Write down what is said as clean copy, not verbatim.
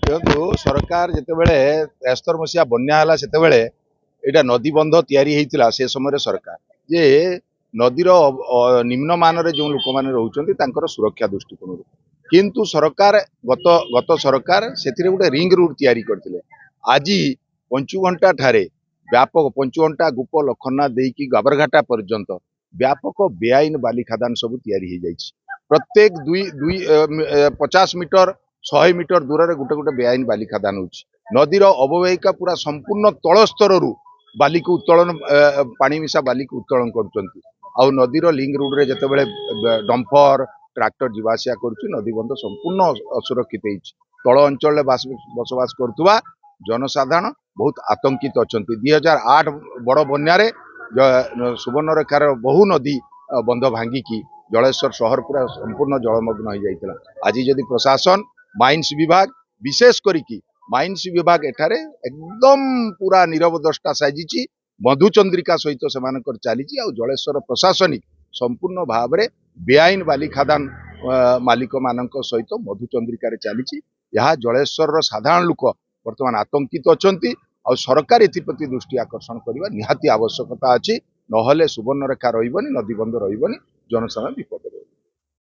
देखो सरकार जितेबले 73 बन्या है से नदी बंध या से समय सरकार जे नदीर निम्न मान जो लोक मैंने रोचार सुरक्षा दृष्टिकोण किंतु सरकार गत गत सरकार से गोटे रिंग रोड या करते आज पंचुघंटा ठारे व्यापक पंचुघंटा गुप लखना देकी गाबरघाटा पर्यंत व्यापक बेआईन बाली खादान सब या प्रत्येक दुई दुई 50 मीटर 100 मीटर दूर में गोटे गोटे बेआईन बाली खादान होची नदीर अववाहिका पूरा संपूर्ण तल स्तर बाली को उत्तोलन पानी मिशा बाली को उत्तोलन कर नदीर लिंक रोड रे जितेबाला डंफर ट्रैक्टर जीवासिया करुच्ची नदी बंध संपूर्ण असुरक्षित तल अंचल बसवास करुवा जनसाधारण बहुत आतंकित अच्छा 2008 बड़ बन्यारे सुवर्णरेखार बहु नदी बंध भांगिकी जलेश्वर शहर पूरा संपूर्ण जलमग्न हो जाता। आज जदि प्रशासन माइंस विभाग विशेष करिकी माइंस विभाग एठारे एकदम पूरा नीरव दृष्टा साजिची मधुचंद्रिका सहित से चली जलेश्वर प्रशासनिक संपूर्ण भाव में बेआईन बाली खादान मालिक मान सहित मधुचंद्रिका चली जलेश्वर साधारण लोक बर्तमान आतंकित अच्छा आ सरकार एप्रति दृष्टि आकर्षण करने निहाती आवश्यकता अच्छी नहले सुवर्णरेखा रही नदी बंध रही जनसाधारण विपद।